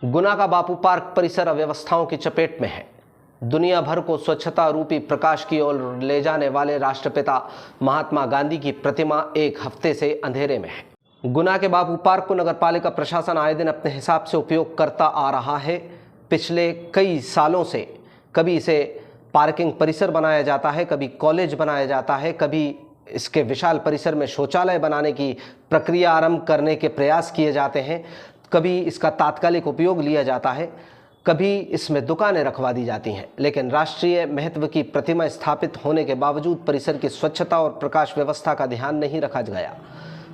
गुना का बापू पार्क परिसर अव्यवस्थाओं की चपेट में है। दुनिया भर को स्वच्छता रूपी प्रकाश की ओर ले जाने वाले राष्ट्रपिता महात्मा गांधी की प्रतिमा एक हफ्ते से अंधेरे में है। गुना के बापू पार्क को नगरपालिका प्रशासन आए दिन अपने हिसाब से उपयोग करता आ रहा है। पिछले कई सालों से कभी इसे पार्किंग परिसर बनाया जाता है, कभी कॉलेज बनाया जाता है, कभी इसके विशाल परिसर में शौचालय बनाने की प्रक्रिया आरंभ करने के प्रयास किए जाते हैं, कभी इसका तात्कालिक उपयोग लिया जाता है, कभी इसमें दुकानें रखवा दी जाती हैं। लेकिन राष्ट्रीय महत्व की प्रतिमा स्थापित होने के बावजूद परिसर की स्वच्छता और प्रकाश व्यवस्था का ध्यान नहीं रखा गया।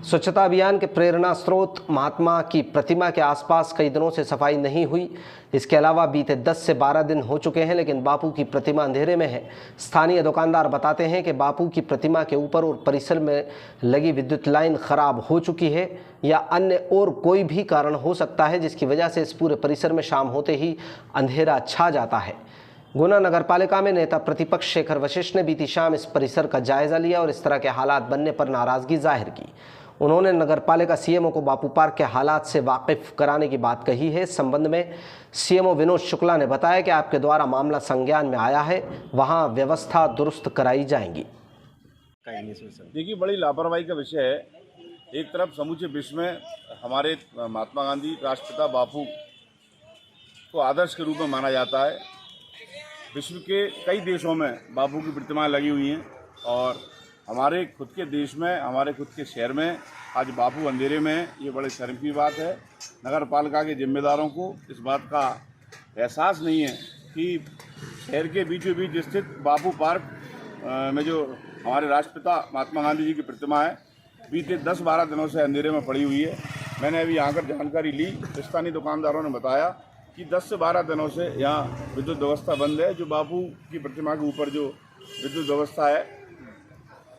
स्वच्छता अभियान के प्रेरणा स्रोत महात्मा की प्रतिमा के आसपास कई दिनों से सफाई नहीं हुई। इसके अलावा बीते 10 से 12 दिन हो चुके हैं, लेकिन बापू की प्रतिमा अंधेरे में है। स्थानीय दुकानदार बताते हैं कि बापू की प्रतिमा के ऊपर और परिसर में लगी विद्युत लाइन खराब हो चुकी है या अन्य और कोई भी कारण हो सकता है, जिसकी वजह से इस पूरे परिसर में शाम होते ही अंधेरा छा जाता है। गुना नगरपालिका में नेता प्रतिपक्ष शेखर वशिष्ठ ने बीती शाम इस परिसर का जायजा लिया और इस तरह के हालात बनने पर नाराजगी जाहिर की। उन्होंने नगरपालिका सीएमओ को बापू पार्क के हालात से वाकिफ कराने की बात कही है। इस संबंध में सीएमओ विनोद शुक्ला ने बताया कि आपके द्वारा मामला संज्ञान में आया है, वहां व्यवस्था दुरुस्त कराई जाएंगी। देखिए, बड़ी लापरवाही का विषय है। एक तरफ समूचे विश्व में हमारे महात्मा गांधी राष्ट्रपिता बापू को आदर्श के रूप में माना जाता है। विश्व के कई देशों में बापू की प्रतिमाएं लगी हुई हैं और हमारे खुद के देश में, हमारे खुद के शहर में आज बापू अंधेरे में है। ये बड़े शर्म की बात है। नगर पालिका के जिम्मेदारों को इस बात का एहसास नहीं है कि शहर के बीचों बीच स्थित बापू पार्क में जो हमारे राष्ट्रपिता महात्मा गांधी जी की प्रतिमा है, बीते 10-12 दिनों से अंधेरे में पड़ी हुई है। मैंने अभी यहाँ कर जानकारी ली, स्थानीय दुकानदारों ने बताया कि 10 से 12 दिनों से यहाँ विद्युत व्यवस्था बंद है। जो बापू की प्रतिमा के ऊपर जो विद्युत व्यवस्था है,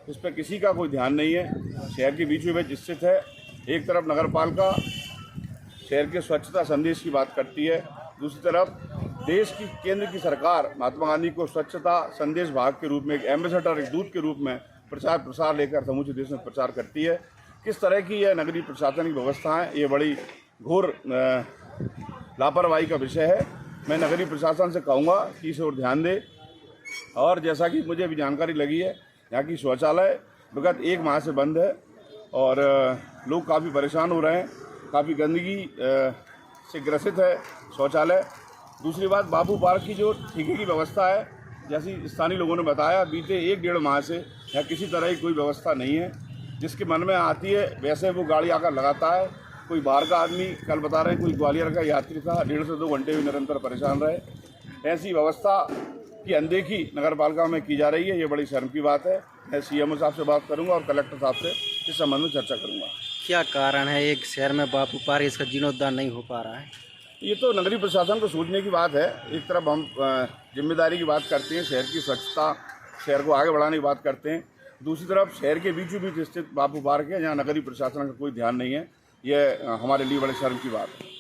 उस पर किसी का कोई ध्यान नहीं है। शहर के बीचों बीच स्थित है। एक तरफ नगर पालिका शहर के स्वच्छता संदेश की बात करती है, दूसरी तरफ देश की केंद्र की सरकार महात्मा गांधी को स्वच्छता संदेश भाग के रूप में, एक एम्बेसडर, एक दूत के रूप में प्रचार प्रसार लेकर समूचे देश में प्रचार करती है। किस तरह की यह नगरीय प्रशासनिक व्यवस्था है, ये बड़ी घोर लापरवाही का विषय है। मैं नगरीय प्रशासन से कहूँगा कि इस ओर ध्यान दे। और जैसा कि मुझे अभी जानकारी लगी है, यहाँ की शौचालय विगत 1 माह से बंद है और लोग काफ़ी परेशान हो रहे हैं। काफ़ी गंदगी से ग्रसित है शौचालय। दूसरी बात, बापू पार्क की जो ठेके की व्यवस्था है, जैसी स्थानीय लोगों ने बताया, बीते 1-1.5 माह से यहाँ किसी तरह की कोई व्यवस्था नहीं है। जिसके मन में आती है वैसे वो गाड़ी आकर लगाता है। कोई बाहर का आदमी, कल बता रहे हैं कोई ग्वालियर का यात्री था, 1.5 से 2 घंटे भी निरंतर परेशान रहे। ऐसी व्यवस्था की अनदेखी नगर पालिका में की जा रही है। ये बड़ी शर्म की बात है। मैं सीएमओ साहब से बात करूंगा और कलेक्टर साहब से इस संबंध में चर्चा करूंगा। क्या कारण है एक शहर में बापू पार्क इसका जीर्णोद्धार नहीं हो पा रहा है? ये तो नगरीय प्रशासन को सोचने की बात है। एक तरफ हम जिम्मेदारी की बात करते हैं, शहर की स्वच्छता, शहर को आगे बढ़ाने की बात करते हैं। दूसरी तरफ शहर के बीचों बीच स्थित बापू पार्क है, जहाँ नगरीय प्रशासन का कोई ध्यान नहीं है। यह हमारे लिए बड़े शर्म की बात है।